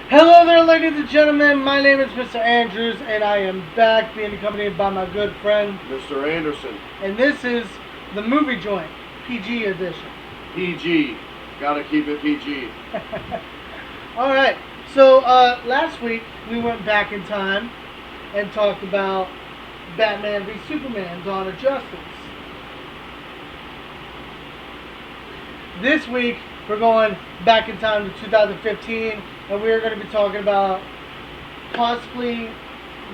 Hello there, ladies and gentlemen. My name is Mr. Andrews, and I am back being accompanied by my good friend. Mr. Anderson. And this is the Movie Joint, PG edition. PG. Gotta keep it PG. All right. So last week we went back in time and talked about Batman v Superman: Dawn of Justice. This week we're going back in time to 2015, and we're going to be talking about possibly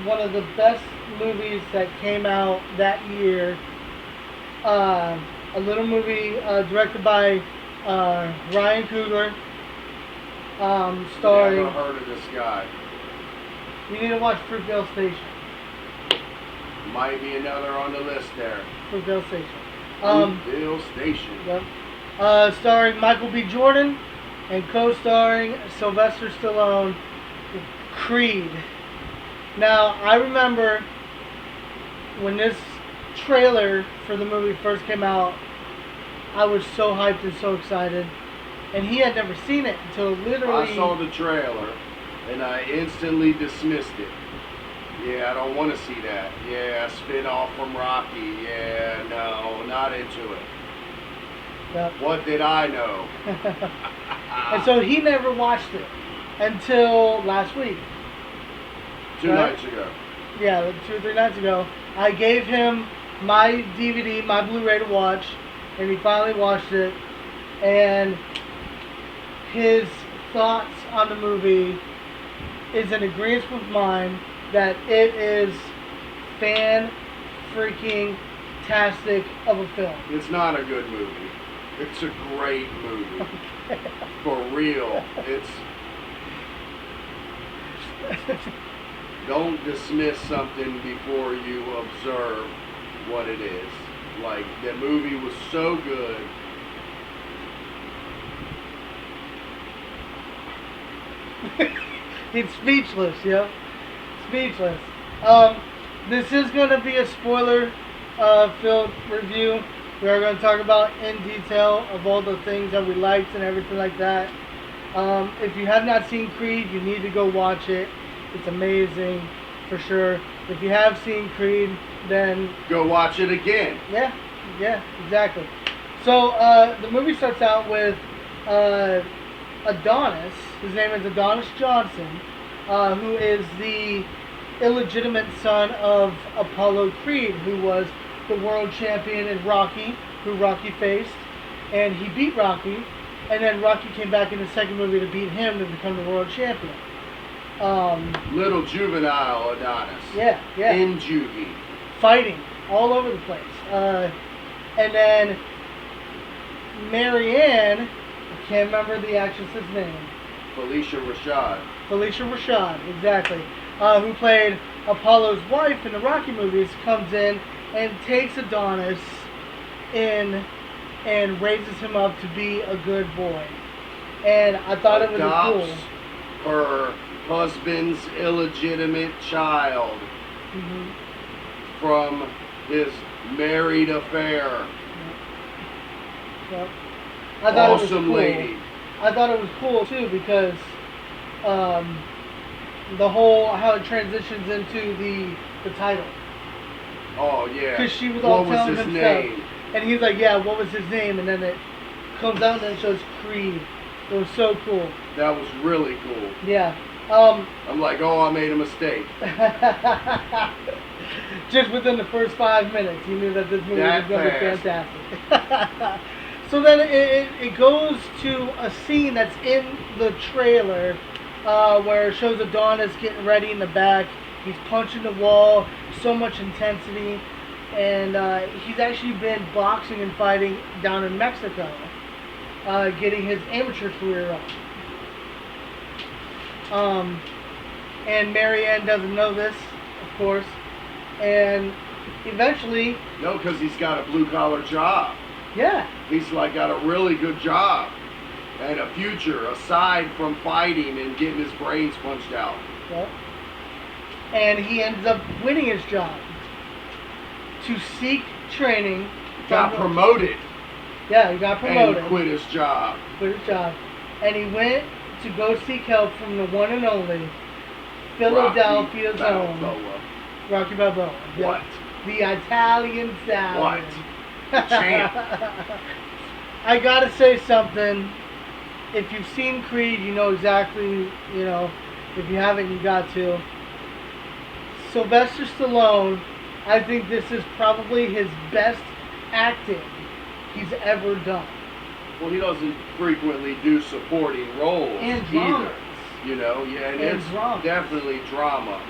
one of the best movies that came out that year. A little movie directed by Ryan Coogler, starring. Never heard of this guy. You need to watch Fruitvale Station. Might be another on the list there. Fruitvale Station. Fruitvale Station. Yep. Starring Michael B. Jordan and co-starring Sylvester Stallone, Creed. Now, I remember when this trailer for the movie first came out, I was so hyped and so excited. And he had never seen it until literally... I saw the trailer and I instantly dismissed it. Yeah, I don't want to see that. Yeah, spin off from Rocky. Yeah, no, not into it. Yep. What did I know? And so he never watched it until last week. Two right? nights ago. Yeah, 2 or 3 nights ago. I gave him my DVD, my Blu-ray to watch, and he finally watched it. And his thoughts on the movie is in agreement with mine that it is fan-freaking-tastic of a film. It's not a good movie. It's a great movie. For real. It's... Don't dismiss something before you observe what it is. Like, the movie was so good. He's speechless, yo. Speechless. This is going to be a spoiler-filled review. We are going to talk about in detail of all the things that we liked and everything like that. If you have not seen Creed, you need to go watch it. It's amazing, for sure. If you have seen Creed, then... Go watch it again. Yeah, exactly. So, the movie starts out with Adonis. His name is Adonis Johnson, who is the illegitimate son of Apollo Creed, who was the world champion in Rocky, who Rocky faced, and he beat Rocky, and then Rocky came back in the second movie to beat him to become the world champion. Little juvenile Adonis. Yeah. In juvie. Fighting all over the place. And then Marianne, I can't remember the actress's name. Felicia Rashad. Felicia Rashad, exactly. Who played Apollo's wife in the Rocky movies, comes in and takes Adonis in and raises him up to be a good boy. And I thought it was cool. Her husband's illegitimate child from his married affair. Yep. Awesome lady. I thought it was cool too because the whole how it transitions into the title. Oh yeah. Because she was all telling him name? stuff, and he's like, "Yeah, what was his name?" And then it comes out and it shows Creed. It was so cool. That was really cool. Yeah. I'm like, oh, I made a mistake. Just within the first 5 minutes, you knew that this movie was going to be fantastic. So then it goes to a scene that's in the trailer where it shows Adonis getting ready in the back. He's punching the wall, so much intensity. And he's actually been boxing and fighting down in Mexico, getting his amateur career on. And Marianne doesn't know this, of course. And eventually... No, because he's got a blue-collar job. Yeah. He's like got a really good job and a future aside from fighting and getting his brains punched out. Yep. And he ends up winning his job to seek training. Got promoted. Yeah, he got promoted. And quit his job. Quit his job. And he went to go seek help from the one and only Philadelphia's own Rocky Balboa. What? The Italian Stallion. What? Champ. I gotta say something. If you've seen Creed, you know exactly, if you haven't, you got to. Sylvester Stallone, I think this is probably his best acting he's ever done. Well, he doesn't frequently do supporting roles And either. dramas. And it's dramas. definitely drama.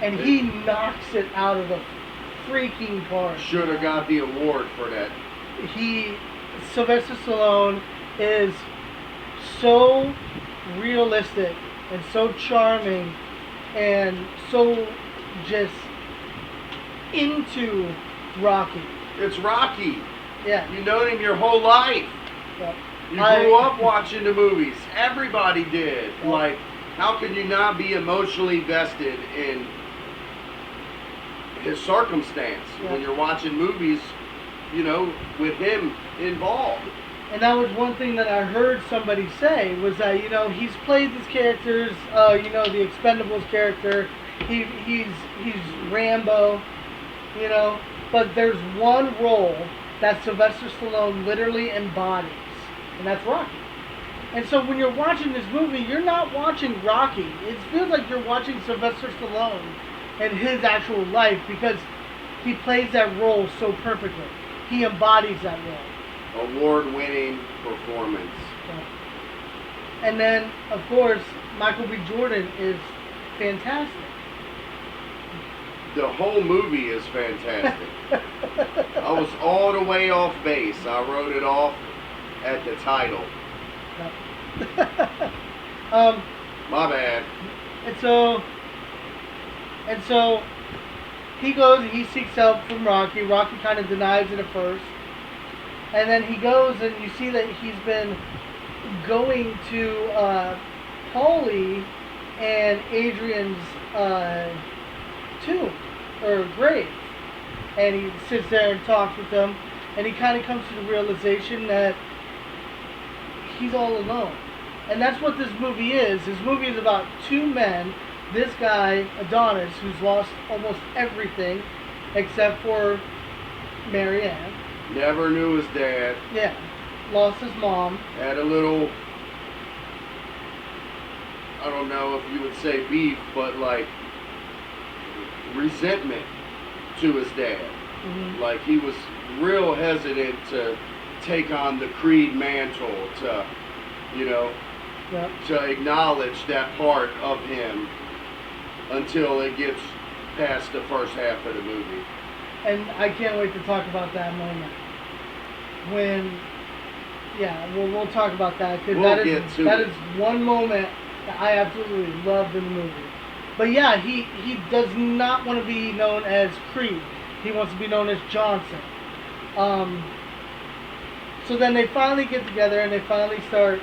And he knocks it out of the freaking park. Should have got the award for that. Sylvester Stallone is so realistic and so charming and so just into Rocky. It's Rocky. Yeah. You've known him your whole life. Yep. You grew up watching the movies. Everybody did. Yep. Like, how can you not be emotionally vested in his circumstance Yep. when you're watching movies, with him involved? And that was one thing that I heard somebody say was that, he's played these characters, the Expendables character, he's Rambo, but there's one role that Sylvester Stallone literally embodies, and that's Rocky. And so when you're watching this movie, you're not watching Rocky. It feels like you're watching Sylvester Stallone and his actual life because he plays that role so perfectly. He embodies that role. Award-winning performance. And then, of course, Michael B. Jordan is fantastic. The whole movie is fantastic. I was all the way off base. I wrote it off at the title. My bad. And so he goes and he seeks help from Rocky. Rocky kind of denies it at first. And then he goes and you see that he's been going to Paulie and Adrian's tomb or grave. And he sits there and talks with them. And he kind of comes to the realization that he's all alone. And that's what this movie is. This movie is about two men. This guy, Adonis, who's lost almost everything except for Marianne. Never knew his dad. Yeah. Lost his mom. Had a little, I don't know if you would say beef, but like resentment to his dad. Mm-hmm. Like he was real hesitant to take on the Creed mantle, to, Yep. to acknowledge that part of him until it gets past the first half of the movie. And I can't wait to talk about that moment. We'll talk about that because that is one moment that I absolutely loved in the movie. But yeah, he does not want to be known as Creed. He wants to be known as Johnson. So then they finally get together and they finally start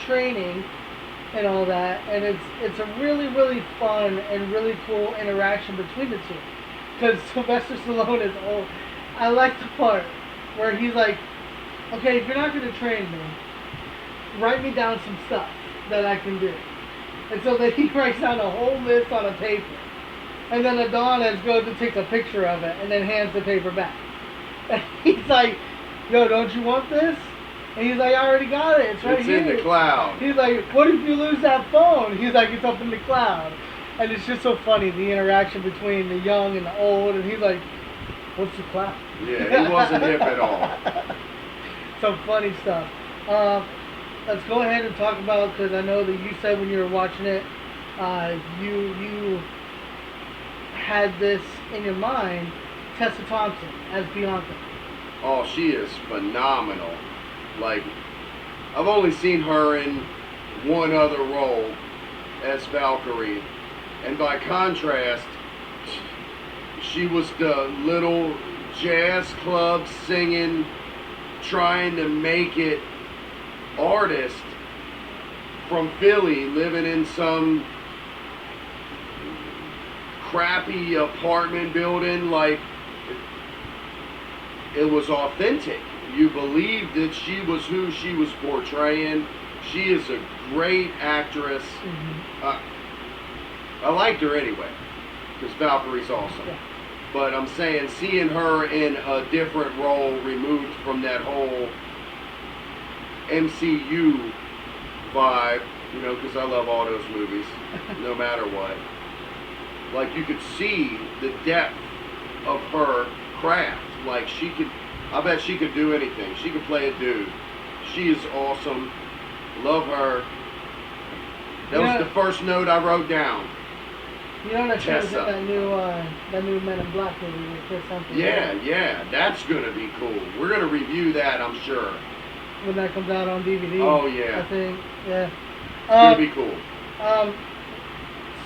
training and all that, and it's a really, really fun and really cool interaction between the two. Because Sylvester Stallone is old. I like the part where he's like, okay, if you're not going to train me, write me down some stuff that I can do. And so then he writes down a whole list on a paper. And then Adonis goes and takes a picture of it and then hands the paper back. And he's like, yo, don't you want this? And he's like, I already got it. It's right here. It's in the cloud. He's like, what if you lose that phone? He's like, it's up in the cloud. And it's just so funny, the interaction between the young and the old. And he's like, what's the cloud? Yeah, he wasn't hip at all. Some funny stuff. Let's go ahead and talk about, because I know that you said when you were watching it, you had this in your mind, Tessa Thompson as Bianca. Oh, she is phenomenal. Like, I've only seen her in one other role as Valkyrie. And by contrast, she was the little jazz club singing, trying to make it artist from Philly, living in some crappy apartment building. Like, it was authentic. You believed that she was who she was portraying. She is a great actress. Mm-hmm. I liked her anyway, because Valkyrie's awesome. Yeah. But I'm saying seeing her in a different role removed from that whole MCU vibe, you know, because I love all those movies, no matter what. Like, you could see the depth of her craft. Like, I bet she could do anything. She could play a dude. She is awesome. Love her. That was the first note I wrote down. You know that shows Tessa. that new Men in Black movie with Chris Hemsworth? Yeah, that's gonna be cool. We're gonna review that, I'm sure. When that comes out on DVD. Oh yeah. I think, yeah. It's gonna be cool.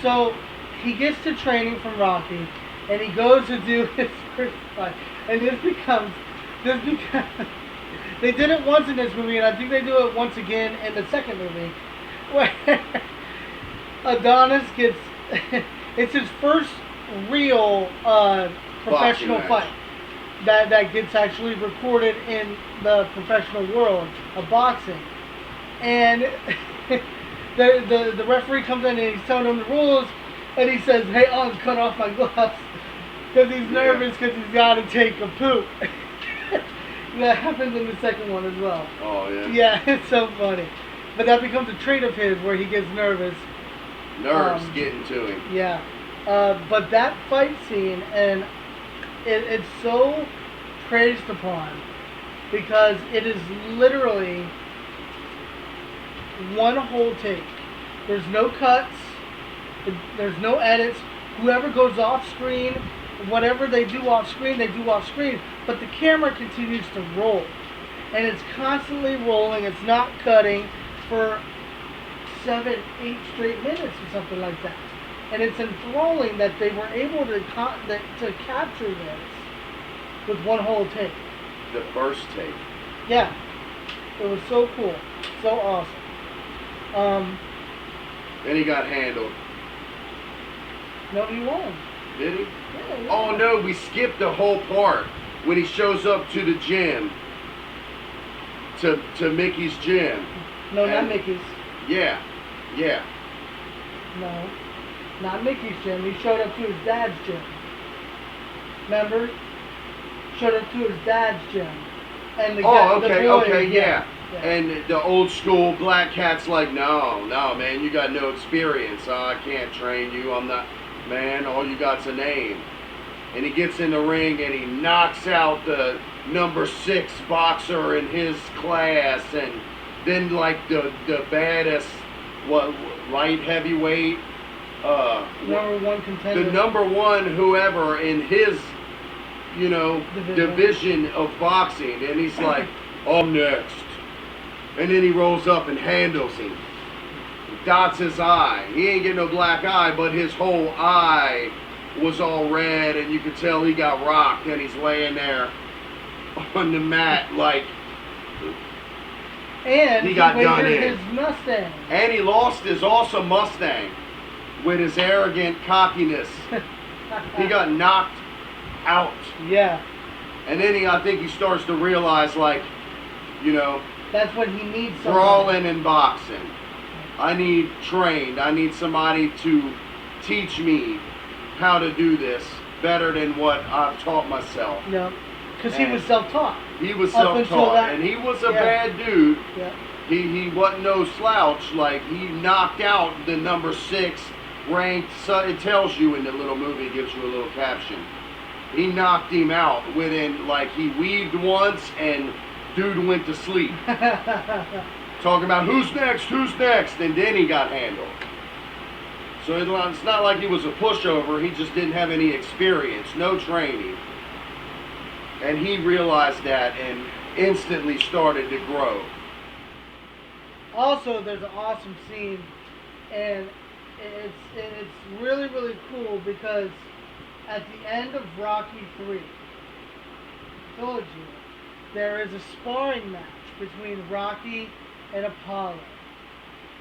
So he gets to training from Rocky, and he goes to do his first fight, and this becomes. They did it once in this movie, and I think they do it once again in the second movie, where Adonis gets. It's his first real professional fight that gets actually recorded in the professional world of boxing. And the referee comes in and he's telling him the rules, and he says, "Hey, I'll cut off my gloves," because he's nervous because he's got to take a poop. That happens in the second one as well. Oh yeah. Yeah, it's so funny. But that becomes a trait of his where he gets nervous. Nerves getting to him. Yeah. But that fight scene, and it's so praised upon because it is literally one whole take. There's no cuts. There's no edits. Whoever goes off screen, whatever they do off screen, they do off screen. But the camera continues to roll. And it's constantly rolling. It's not cutting for 7, 8 straight minutes or something like that. And it's enthralling that they were able to capture this with one whole take. The first take. Yeah. It was so cool. So awesome. Then he got handled. No, he won. Did he? Yeah, he Oh won. no, we skipped the whole part when he shows up to the gym. To Mickey's gym. No, not And- Mickey's. Yeah. No. Not Mickey's gym. He showed up to his dad's gym. Remember? Showed up to his dad's gym. And the Oh, the okay, boy, okay, yeah. Yeah. And the old school black cat's like, no, man, you got no experience. I can't train you. I'm not, man, all you got's a name. And he gets in the ring and he knocks out the number 6 boxer in his class. And then, like, the baddest, light heavyweight, number 1 contender. the number 1 whoever in his, division of boxing. And he's like, I'm next. And then he rolls up and handles him. Dots his eye. He ain't getting no black eye, but his whole eye was all red, and you could tell he got rocked, and he's laying there on the mat like. And he got done wagered in. his Mustang. And he lost his awesome Mustang with his arrogant cockiness. He got knocked out. Yeah. And then I think he starts to realize, like, That's what he needs. Somebody. brawling and boxing. I need trained. I need somebody to teach me how to do this better than what I've taught myself. No. Because he was self-taught. He was Up until self-taught, that- and he was a yeah. bad dude. Yeah. He wasn't no slouch. Like, he knocked out the number 6 ranked. So it tells you in the little movie, gives you a little caption. He knocked him out within, like, he weaved once and dude went to sleep. Talking about who's next, and then he got handled. So it's not like he was a pushover. He just didn't have any experience, no training. And he realized that and instantly started to grow. Also, there's an awesome scene, and it's really, really cool because at the end of Rocky 3, I told you, there is a sparring match between Rocky and Apollo.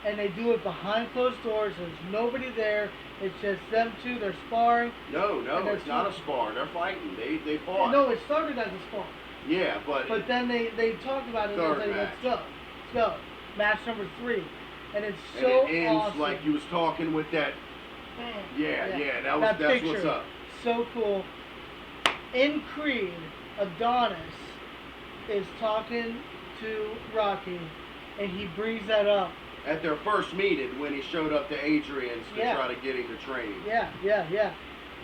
And they do it behind closed doors. There's nobody there. It's just them two. They're sparring. No, And it's not a spar. They're fighting. They fought. No, it started as a spar. Yeah, but But then they talked about it and Third they said, match. let's go. match number 3, and it's And so it ends awesome. like you was talking with that. Yeah, that's picture. what's up. So cool. In Creed, Adonis is talking to Rocky, and he brings that up. At their first meeting, when he showed up to Adrian's to Yeah. try to get him to train. Yeah.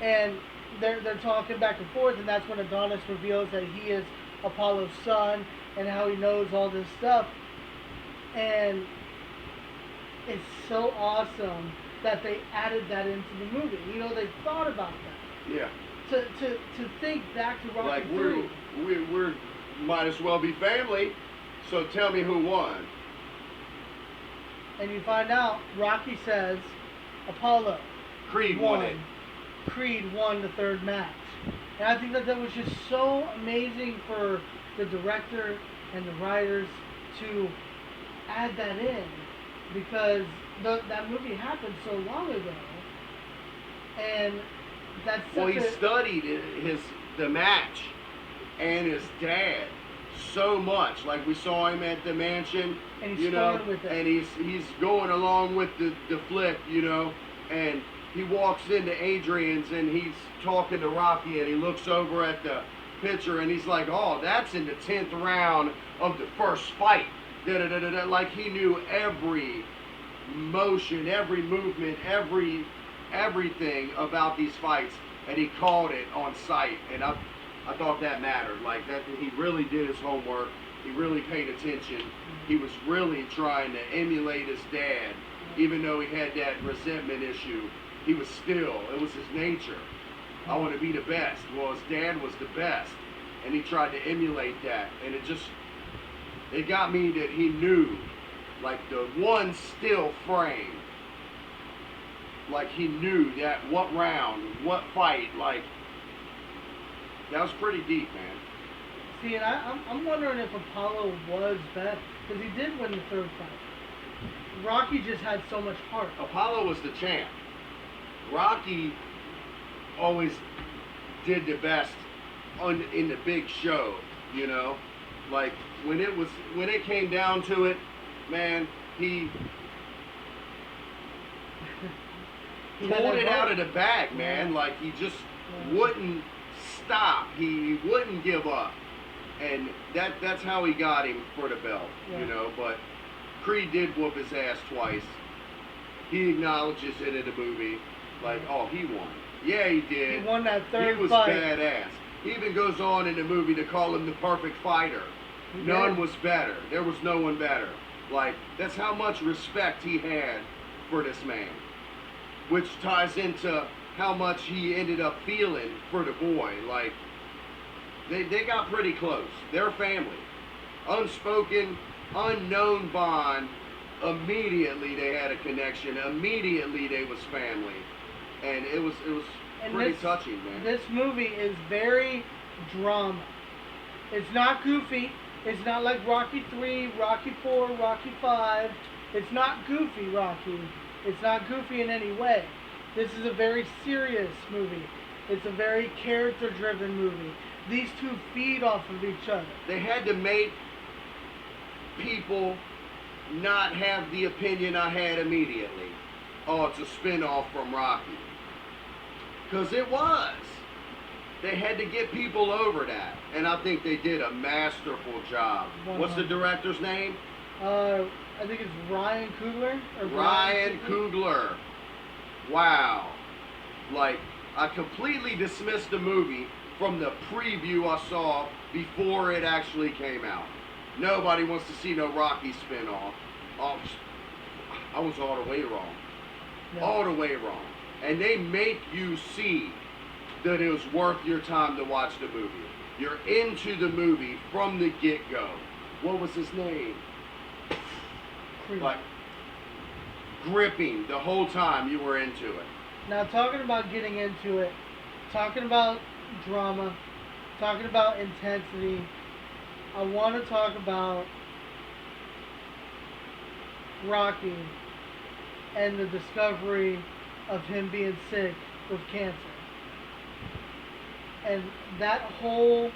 And they're talking back and forth, and that's when Adonis reveals that he is Apollo's son and how he knows all this stuff. And it's so awesome that they added that into the movie. You know, they thought about that. Yeah. To think back to Rocky Like 3. we're might as well be family. So tell me who won. And you find out Rocky says Apollo Creed won it. Creed won the third match. And I think that was just so amazing for the director and the writers to add that in, because that movie happened so long ago. And that's such Well, he studied the match and his dad so much. Like we saw him at the mansion, And he's going with it. and he's going along with the flick, and he walks into Adrian's and he's talking to Rocky, and he looks over at the picture and he's like, "Oh, that's in the 10th round of the first fight." Da-da-da-da-da. Like he knew every motion, every movement, everything about these fights, and he called it on sight. And I thought that mattered. Like that, he really did his homework. He really paid attention. He was really trying to emulate his dad, even though he had that resentment issue. It was his nature. I want to be the best. Well, his dad was the best, and he tried to emulate that. And it got me that he knew, like the one still frame, like he knew that what round, what fight, like that was pretty deep, man. See, and I'm wondering if Apollo was better, because he did win the third fight. Rocky just had so much heart. Apollo was the champ. Rocky always did the best in the big show, Like when it came down to it, man, he pulled it out of the bag, man. Yeah. Like he just wouldn't stop. He wouldn't give up, and that's how he got him for the belt, Yeah. But Creed did whoop his ass twice. He acknowledges it in the movie, like, oh, he won. Yeah, he did. He won that third He was fight. badass. He even goes on in the movie to call him the perfect fighter. He None did. was better. There was no one better. Like, that's how much respect he had for this man. Which ties into how much he ended up feeling for the boy. Like, they got pretty close. They're family. Unspoken, unknown bond. Immediately they had a connection. Immediately they was family. And it was And pretty touching, man. This movie is very drama. It's not goofy. It's not like Rocky 3, Rocky 4, Rocky 5. It's not goofy, Rocky. It's not goofy in any way. This is a very serious movie. It's a very character-driven movie. These two feed off of each other. They had to make people not have the opinion I had immediately. Oh, it's a spin-off from Rocky. Because it was. They had to get people over that. And I think they did a masterful job. What's the director's name? I think it's Ryan Coogler. Or Ryan Coogler. Wow. Like, I completely dismissed the movie from the preview I saw before it actually came out. Nobody wants to see no Rocky spin-off. I was all the way wrong. No. All the way wrong. And they make you see that it was worth your time to watch the movie. You're into the movie from the get-go. What was his name? Creed. Like, gripping the whole time you were into it. Now, talking about getting into it, talking about drama, talking about intensity, I want to talk about Rocky and the discovery of him being sick with cancer. And that whole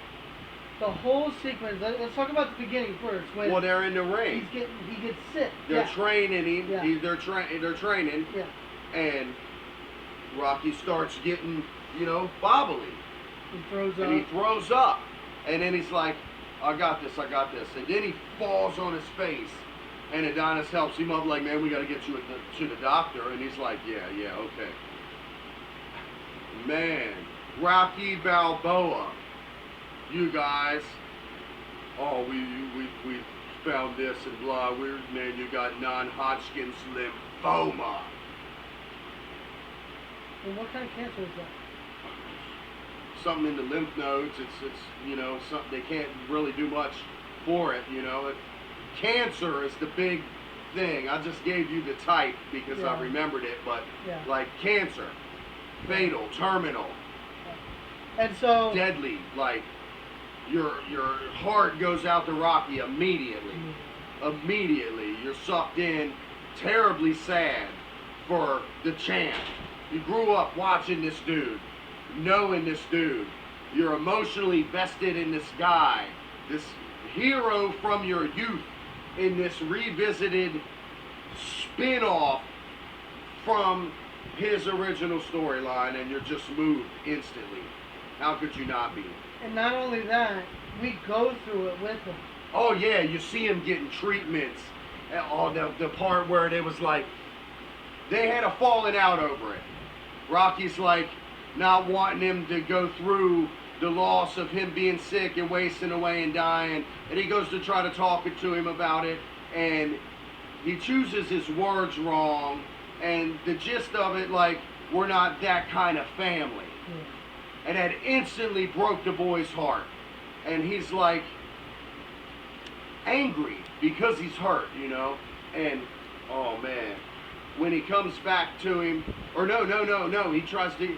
the whole sequence. Let's talk about the beginning first. When Well, they're in the ring. he gets sick. They're Yeah. training him. Yeah. They're training, Yeah. and Rocky starts getting, bobbly, He throws and he up. throws up, and then he's like, I got this, and then he falls on his face, and Adonis helps him up, like, man, we got to get you to the doctor, and he's like, yeah, okay. Man, Rocky Balboa, you guys, oh, we found this and blah, man, you got non-Hodgkin's lymphoma. Well, what kind of cancer is that? Something in the lymph nodes. It's something they can't really do much for it. Cancer is the big thing. I just gave you the type because I remembered it, but like cancer, fatal, terminal, and so deadly. Like your heart goes out to Rocky immediately. Immediately, you're sucked in. Terribly sad for the champ. You grew up watching this dude, knowing this dude. You're emotionally vested in this guy, this hero from your youth, in this revisited spin-off from his original storyline, and you're just moved instantly. How could you not be? And not only that, we go through it with him. Oh yeah, you see him getting treatments. Oh, the part where it was like they had a falling out over it. Rocky's like not wanting him to go through the loss of him being sick and wasting away and dying, and he goes to try to talk to him about it, and he chooses his words wrong, and the gist of it, like, we're not that kind of family. And that instantly broke the boy's heart. And he's like angry because he's hurt, and oh man, when he comes back to him, or no, he tries to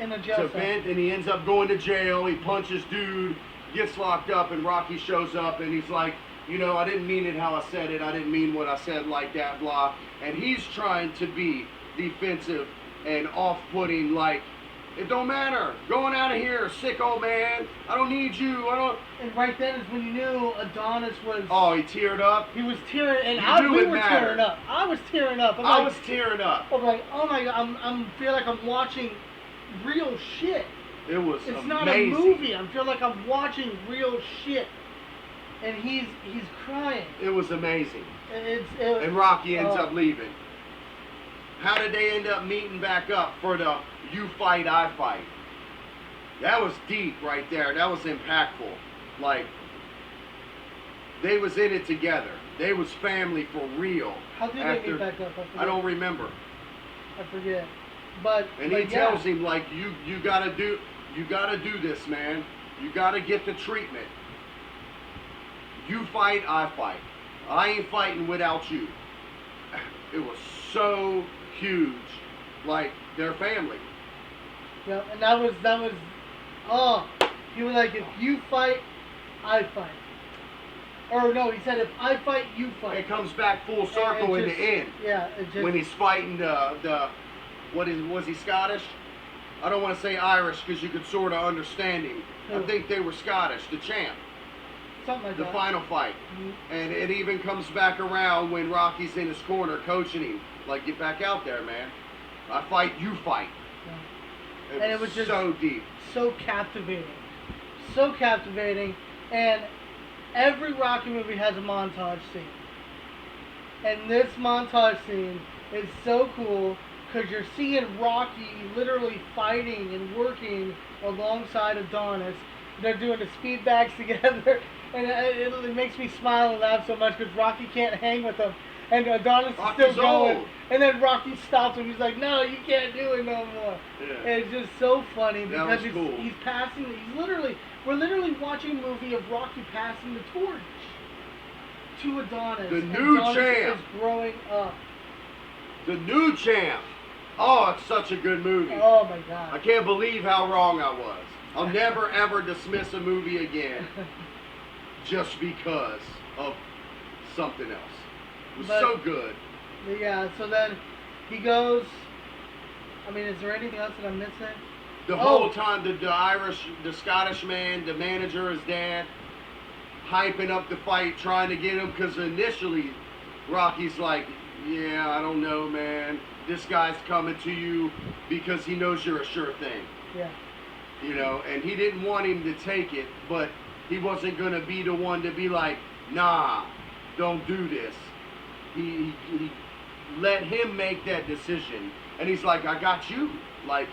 in the jail cell. vent, and he ends up going to jail. He punches dude, gets locked up, and Rocky shows up, and he's like, I didn't mean it how I said it. I didn't mean what I said like that, blah. And he's trying to be defensive and off-putting, like, it don't matter. Going out of here, sick old man. I don't need you. And right then is when you knew Adonis was. Oh, he teared up. He was tearing, and we were tearing up. I was tearing up. I was tearing up. I'm like, oh my god, I'm feel like I'm watching real shit. It was It's amazing. not a movie. I feel like I'm watching real shit. And he's crying. It was amazing. And Rocky ends up leaving. How did they end up meeting back up for the you fight, I fight? That was deep right there. That was impactful. Like, they was in it together. They was family for real. How did they meet back up? I don't remember. I forget. But he tells him, like, you gotta do this, man. You gotta get the treatment. You fight, I fight. I ain't fighting without you. It was so huge. Like, their family. Yeah, and that was he was like, if you fight, I fight. Or no, he said, if I fight, you fight. It comes back full circle in the end. Yeah, it just, when he's fighting was he Scottish? I don't want to say Irish because you could sort of understand him. Who? I think they were Scottish, the champ. Something like the that. final fight. Mm-hmm. And it even comes back around when Rocky's in his corner coaching him. Like, get back out there, man. I fight, you fight. Yeah. It was just so deep. So captivating. So captivating. And every Rocky movie has a montage scene. And this montage scene is so cool because you're seeing Rocky literally fighting and working alongside Adonis. They're doing the speed bags together. And it makes me smile and laugh so much because Rocky can't hang with him. And Adonis Rocky's is still going. old. And then Rocky stops him. He's like, no, you can't do it no more. Yeah. And it's just so funny because cool. he's passing. We're literally watching a movie of Rocky passing the torch to Adonis. The new Adonis champ. is growing up. The new champ. Oh, it's such a good movie. Oh my I God. can't believe how wrong I was. I'll never ever dismiss a movie again just because of something else. It was so good. Yeah, so then he goes, I mean, is there anything else that I'm missing? The whole time, the Scottish man, the manager, his dad, hyping up the fight, trying to get him, because initially, Rocky's like, yeah, I don't know, man. This guy's coming to you because he knows you're a sure thing. Yeah. You know, and he didn't want him to take it, but he wasn't going to be the one to be like, nah, don't do this. He let him make that decision. And he's like, I got you. Like,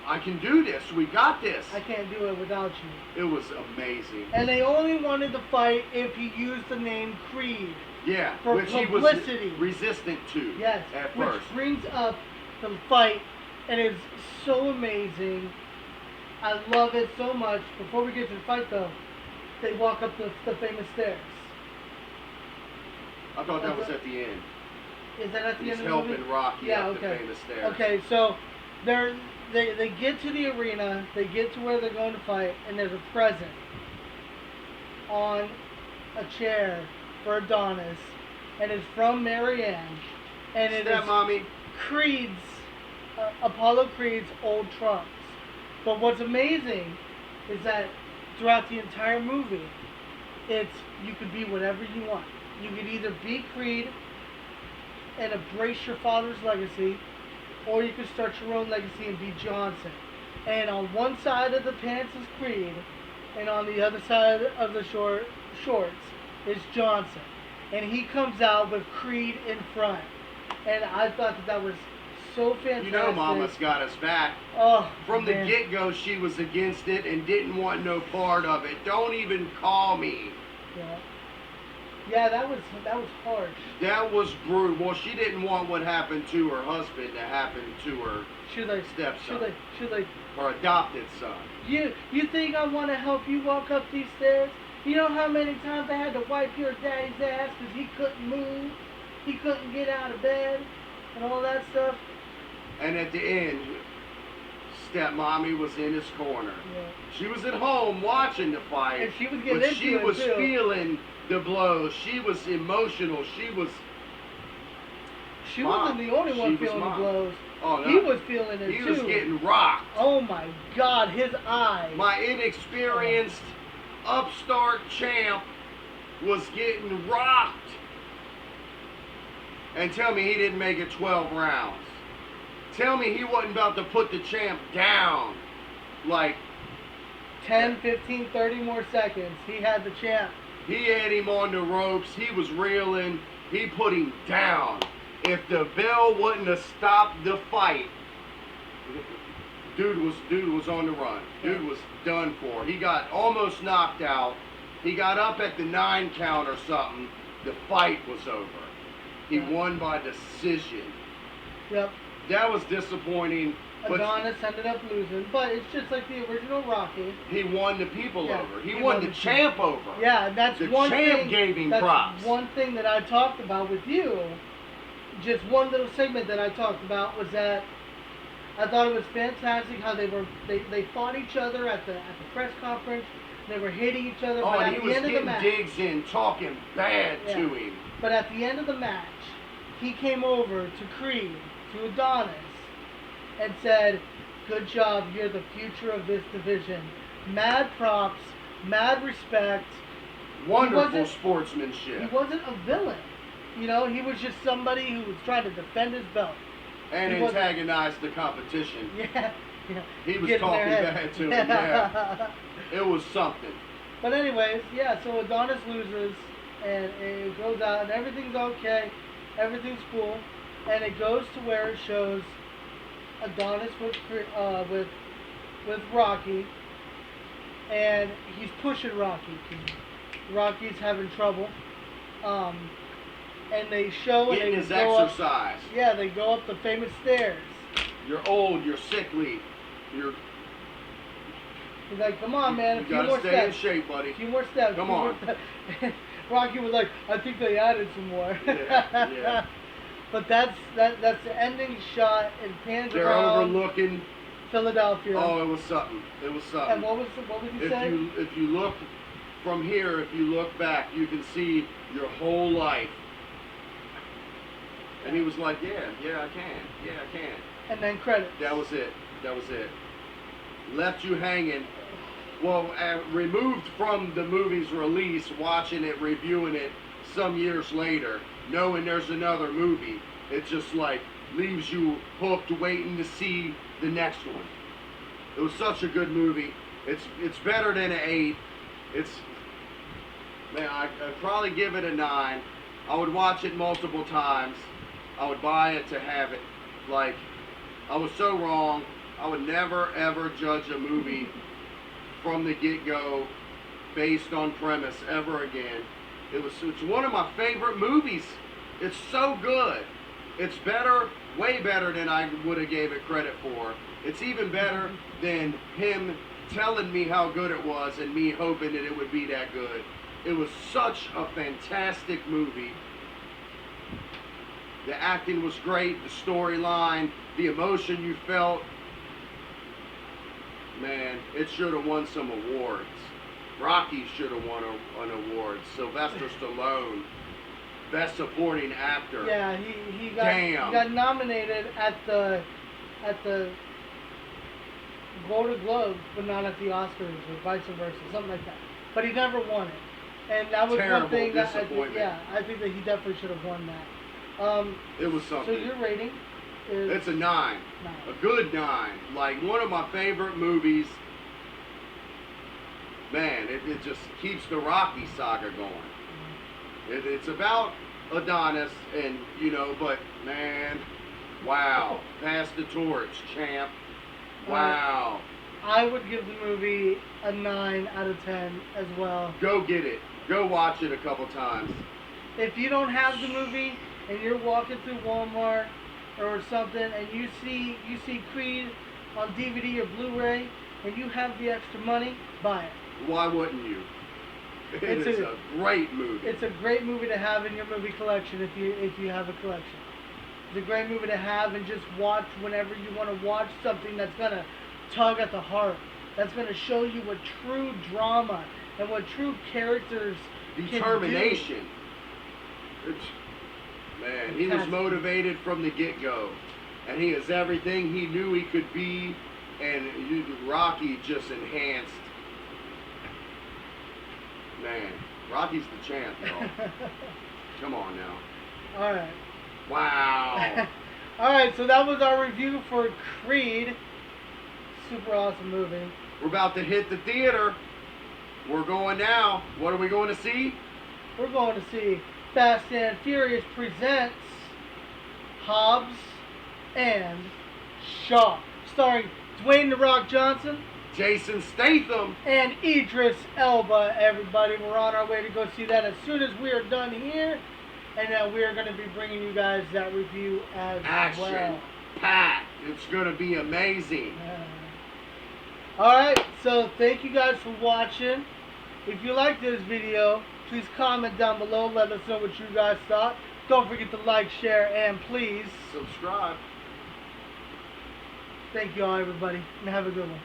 I can do this. We got this. I can't do it without you. It was amazing. And they only wanted to fight if he used the name Creed. Yeah, for which publicity. he was resistant to. Yes, at which first. brings up the fight, and it's so amazing. I love it so much. Before we get to the fight, though, they walk up the famous stairs. I thought that was at the end. Is that at the He's end of the movie? helping Rocky up the okay. famous stairs. Okay, so they get to the arena, they get to where they're going to fight, and there's a present on a chair for Adonis, and it's from Marianne, and it is Mommy. Creed's, Apollo Creed's old trunks. But what's amazing is that throughout the entire movie, it's you could be whatever you want. You could either be Creed and embrace your father's legacy, or you could start your own legacy and be Johnson. And on one side of the pants is Creed, and on the other side of the shorts is Johnson. And he comes out with Creed in front. And I thought that was so fantastic. You know Mama's got us back. Oh, From the man. get-go, she was against it and didn't want no part of it. Don't even call me. Yeah. Yeah, that was harsh. That was brutal. Well, she didn't want what happened to her husband to happen to her stepson. Should they? Her adopted son. You think I want to help you walk up these stairs? You know how many times I had to wipe your daddy's ass because he couldn't move, he couldn't get out of bed, and all that stuff. And at the end, stepmommy was in his corner. Yeah. She was at home watching the fight. And she was getting but into she it, was too. feeling the blows. She was emotional. She wasn't the only one feeling the blows. Oh, no. He was feeling it He too. was getting rocked. Oh my God, his eyes. My inexperienced upstart champ was getting rocked. And tell me he didn't make it 12 rounds. Tell me he wasn't about to put the champ down. Like 10, 15, 30 more seconds. He had the champ. he had him on the ropes. He was reeling. He put him down. If the bell wouldn't have stopped the fight, dude was on the run. Dude was done for. He got almost knocked out. He got up at the 9 count or something. The fight was over. He won by decision. Yep. That was disappointing. But Adonis ended up losing, but it's just like the original Rocky. he won the people Yeah, over. He he won won the the champ over. Yeah, and that's The one champ thing. gave him that's props. one thing that I talked about with you. Just one little segment that I talked about was that I thought it was fantastic how they fought each other at the press conference. They were hitting each other. Oh, but and at he the was end of the getting match, digs in, talking bad Yeah. to him. But at the end of the match, he came over to Creed, to Adonis, and said, "Good job, you're the future of this division. Mad props, mad respect." Wonderful He sportsmanship. wasn't a villain. You know, he was just somebody who was trying to defend his belt. And he wasn't- antagonized the competition. Yeah. Yeah. He was Get in talking their bad head. to him, yeah. It was something. But anyways, yeah, so Adonis loses, and it goes out, and everything's okay. Everything's cool. And it goes to where it shows Adonis with Rocky, and he's pushing Rocky. Rocky's having trouble. And they show Getting and his they go up, exercise. yeah, they go up the famous stairs. You're old, you're sickly, He's like, "Come on, man, a you few gotta more stay in steps. shape, buddy. A few more steps. Come few more on." steps." Rocky was like, "I think they added some more." Yeah. But that's the ending shot in pans They're around overlooking. Philadelphia. Oh, it was something. It was something. And what was he saying? If you look from here, if you look back, you can see your whole life. And he was like, yeah, I can. Yeah, I can. And then credits. That was it. That was it. left you hanging. Well, removed from the movie's release, watching it, reviewing it some years later, knowing there's another movie, it just like leaves you hooked, waiting to see the next one. It was such a good movie. It's better than an 8. I'd probably give it a 9. I would watch it multiple times. I would buy it to have it. Like, I was so wrong. I would never ever judge a movie from the get-go based on premise ever again. It's one of my favorite movies. It's so good. It's better, way better than I would have gave it credit for. It's even better than him telling me how good it was and me hoping that it would be that good. It was such a fantastic movie. The acting was great, the storyline, the emotion you felt. Man, it should have won some awards. Rocky should have won an award. Sylvester Stallone, Best Supporting Actor. Yeah, he got nominated at the Golden Globes, but not at the Oscars, or vice versa, something like that. But he never won it, and that was Terrible one thing that I disappointment. think that he definitely should have won that. It was something. So your rating is? It's a 9. A good 9. Like one of my favorite movies. Man, it just keeps the Rocky saga going. It's about Adonis, and but man, wow, pass the torch, champ. Wow. I would give the movie a 9 out of 10 as well. Go get it. Go watch it a couple times. If you don't have the movie and you're walking through Walmart or something and you see Creed on DVD or Blu-ray and you have the extra money, buy it. Why wouldn't you? It's a great movie. It's a great movie to have in your movie collection if you have a collection. It's a great movie to have and just watch whenever you want to watch something that's going to tug at the heart. That's going to show you what true drama and what true characters determination. Can do. Man, he was motivated from the get-go. And he is everything he knew he could be. And Rocky just enhanced. Man, Rocky's the champ, y'all. Come on now. All right. Wow. All right, so that was our review for Creed. Super awesome movie. We're about to hit the theater. We're going now. What are we going to see? We're going to see Fast and Furious presents Hobbs and Shaw, starring Dwayne "The Rock" Johnson, Jason Statham, and Idris Elba. Everybody, we're on our way to go see that as soon as we are done here, and then we are going to be bringing you guys that review as well. Action packed. It's going to be amazing. Alright, so thank you guys for watching. If you like this video, please comment down below. Let us know what you guys thought. Don't forget to like, share, and please subscribe. Thank you all, everybody, and have a good one.